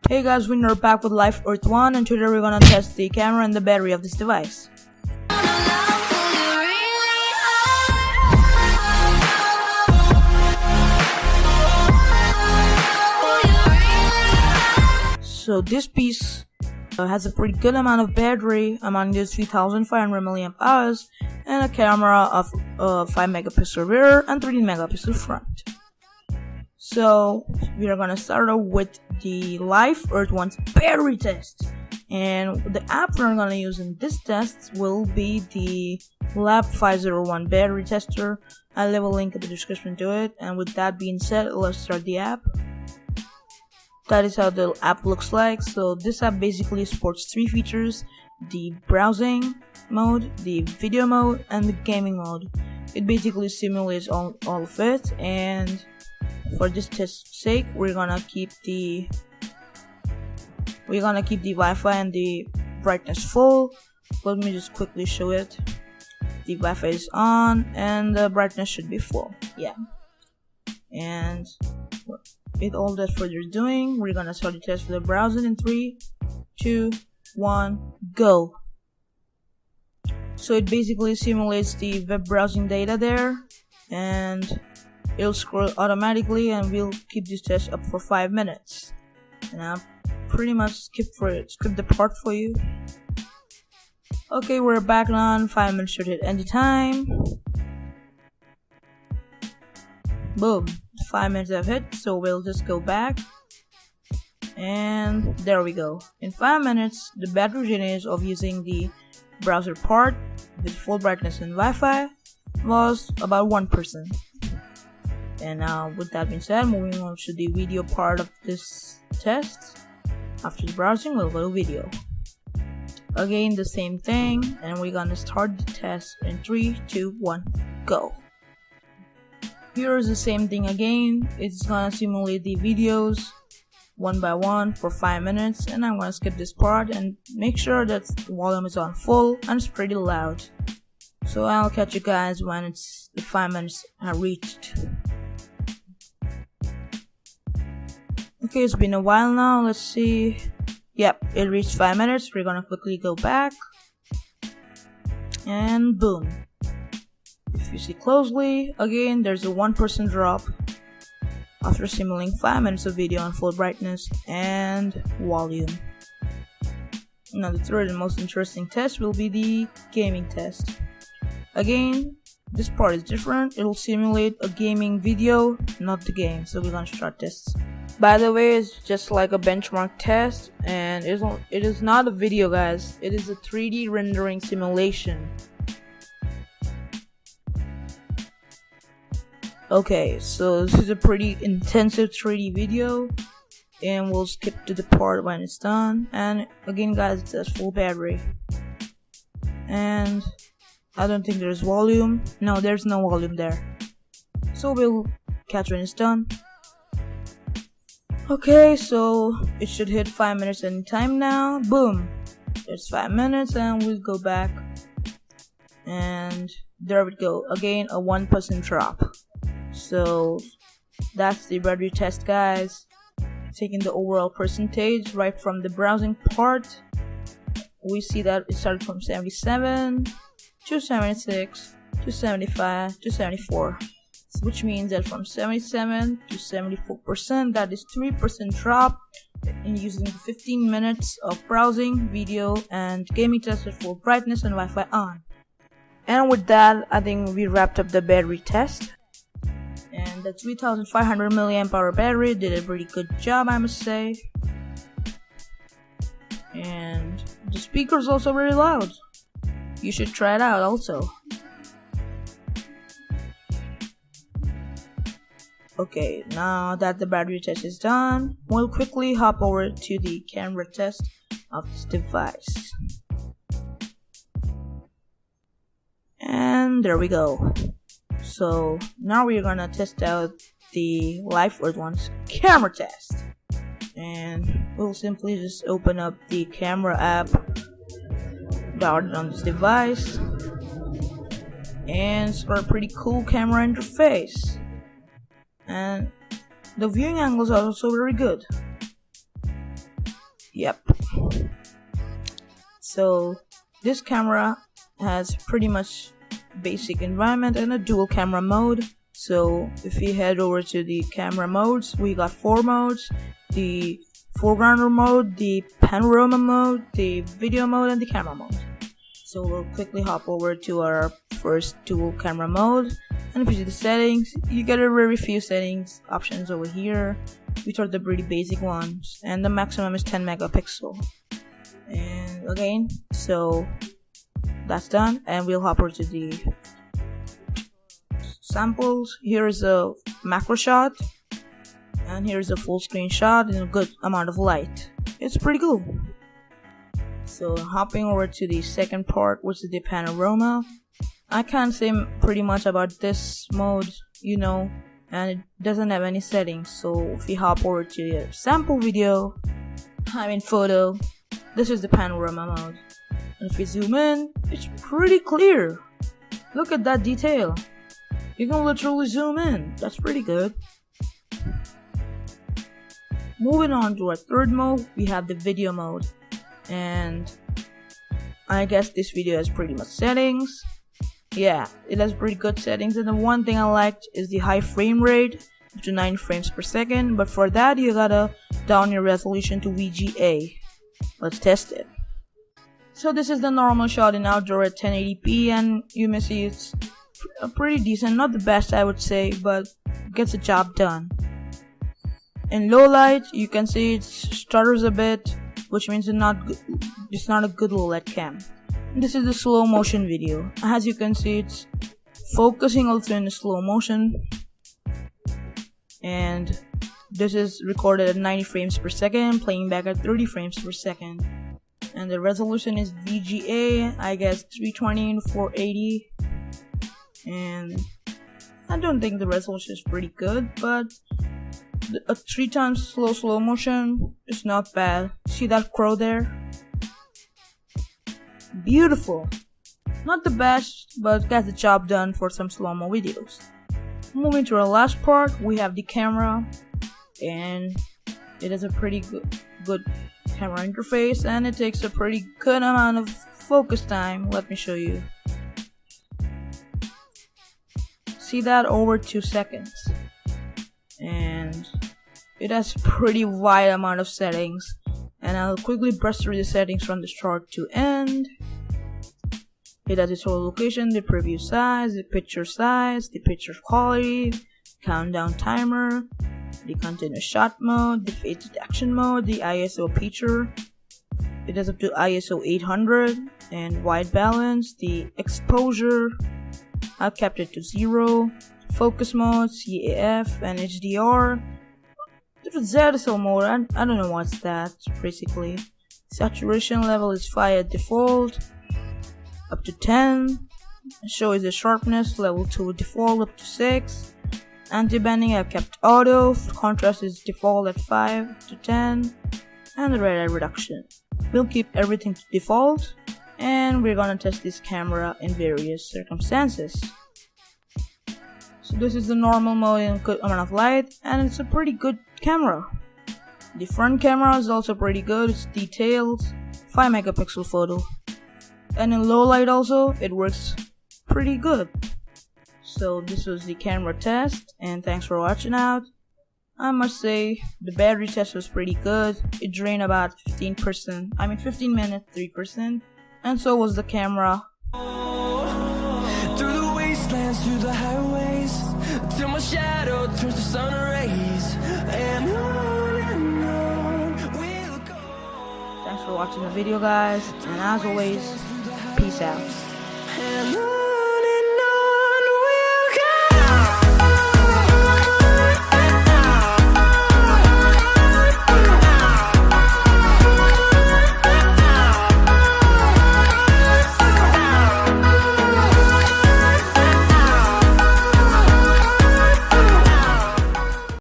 Hey guys, we're back with Life Earth 1, and today we're gonna test the camera and the battery of this device. So this piece has a pretty good amount of battery, among this 3500 mAh, and a camera of 5 megapixel rear and 13 megapixel front. So we are gonna start off with the Life Earth 1's battery test, and the app we're gonna use in this test will be the Lab 501 battery tester. I'll leave a link in the description to it. And with that being said, let's start the app. That is how the app looks like. So this app basically supports 3 features: the browsing mode, the video mode, and the gaming mode. It basically simulates all of it, and for this test's sake, we're gonna keep the Wi-Fi and the brightness full. Let me just quickly show it. The Wi-Fi is on and the brightness should be full. Yeah. And with all that further doing, we're gonna start the test for the browsing in 3, 2, 1, go. So it basically simulates the web browsing data there, and it'll scroll automatically, and we'll keep this test up for 5 minutes. And I'll pretty much skip the part for you. Okay, we're back on. 5 minutes should hit any time. Boom. 5 minutes have hit, so we'll just go back, and there we go. In 5 minutes, the battery usage of using the browser part with full brightness and Wi-Fi was about 1%. And now, with that being said, moving on to the video part of this test. After the browsing, we'll go to video. Again, the same thing, and we're gonna start the test in 3, 2, 1, go. Here is the same thing again. It's gonna simulate the videos one by one for 5 minutes, and I'm gonna skip this part and make sure that the volume is on full and it's pretty loud. So I'll catch you guys when the 5 minutes are reached. Okay, it's been a while now. Let's see. Yep, it reached 5 minutes. We're gonna quickly go back, and boom. If you see closely, again, there's a 1% drop after simulating 5 minutes of video on full brightness and volume. Now the third and most interesting test will be the gaming test. Again, this part is different. It'll simulate a gaming video, not the game. So we're gonna start tests. By the way, it's just like a benchmark test, and it is not a video, guys. It is a 3D rendering simulation. Okay, so this is a pretty intensive 3D video, and we'll skip to the part when it's done. And again, guys, it says full battery, and I don't think there's volume. No, there's no volume there. So we'll catch when it's done. Okay, so it should hit 5 minutes anytime now. Boom, it's 5 minutes, and we'll go back, and there we go. Again, a 1% drop. So that's the battery test, guys. Taking the overall percentage right from the browsing part, we see that it started from 77 to 76 to 75 to 74, which means that from 77 to 74%, that is 3% drop in using the 15 minutes of browsing, video, and gaming test with full brightness and Wi-Fi on. And with that, I think we wrapped up the battery test. And the 3500 mAh battery did a pretty good job, I must say. And the speaker is also very loud. You should try it out also. Okay, now that the battery test is done, we'll quickly hop over to the camera test of this device. And there we go. So now we're gonna test out the Life Earth 1's camera test. And we'll simply just open up the camera app downloaded on this device, and it's got a pretty cool camera interface. And the viewing angles are also very good. Yep. So this camera has pretty much basic environment and a dual camera mode. So if we head over to the camera modes, we got 4 modes: the foreground mode, the panorama mode, the video mode, and the camera mode. So we'll quickly hop over to our first dual camera mode, and if you see the settings, you get a very few settings options over here, which are the pretty basic ones, and the maximum is 10 megapixel. And again, so that's done, and we'll hop over to the samples. Here's a macro shot, and here's a full screen shot in a good amount of light. It's pretty cool. So hopping over to the second part, which is the panorama. I can't say pretty much about this mode, you know, and it doesn't have any settings. So if we hop over to the sample video, photo, this is the panorama mode. And if we zoom in, it's pretty clear. Look at that detail. You can literally zoom in. That's pretty good. Moving on to our third mode, we have the video mode. And I guess this video has pretty much settings. Yeah, it has pretty good settings, and the one thing I liked is the high frame rate, up to 9 frames per second, but for that you gotta down your resolution to VGA. Let's test it. So this is the normal shot in outdoor at 1080p, and you may see it's pretty decent, not the best I would say, but gets the job done. In low light, you can see it stutters a bit, which means it's not a good low light cam. This is the slow motion video. As you can see, it's focusing also in the slow motion, and this is recorded at 90 frames per second, playing back at 30 frames per second, and the resolution is VGA, I guess 320 and 480, and I don't think the resolution is pretty good, but a 3 times slow motion is not bad. See that crow there? Beautiful. Not the best, but gets the job done for some slow-mo videos. Moving to our last part, we have the camera, and it is a pretty good camera interface, and it takes a pretty good amount of focus time. Let me show you. See that? Over 2 seconds. And it has pretty wide amount of settings, and I'll quickly brush through the settings from the start to end. It has its whole location, the preview size, the picture quality, countdown timer, the continuous shot mode, the face detection mode, the ISO feature. It has up to ISO 800 and white balance, the exposure, I kept it to 0, focus mode, CAF, and HDR. There's ZSL mode, I don't know what's that, basically. Saturation level is 5 at default, up to 10. Shows the sharpness, level 2 default, up to 6. Anti-banding I've kept auto, contrast is default at 5 to 10. And the red eye reduction. We'll keep everything to default, and we're gonna test this camera in various circumstances. So this is the normal mode in good amount of light, and it's a pretty good camera. The front camera is also pretty good, it's detailed, 5 megapixel photo. And in low light also, it works pretty good. So this was the camera test, and thanks for watching out. I must say, the battery test was pretty good. It drained about 15 minutes, 3%. And so was the camera. Through the wastelands, through the highways, till my shadow turns to sun rays, and on we'll go. Thanks for watching the video, guys, and as always, peace out.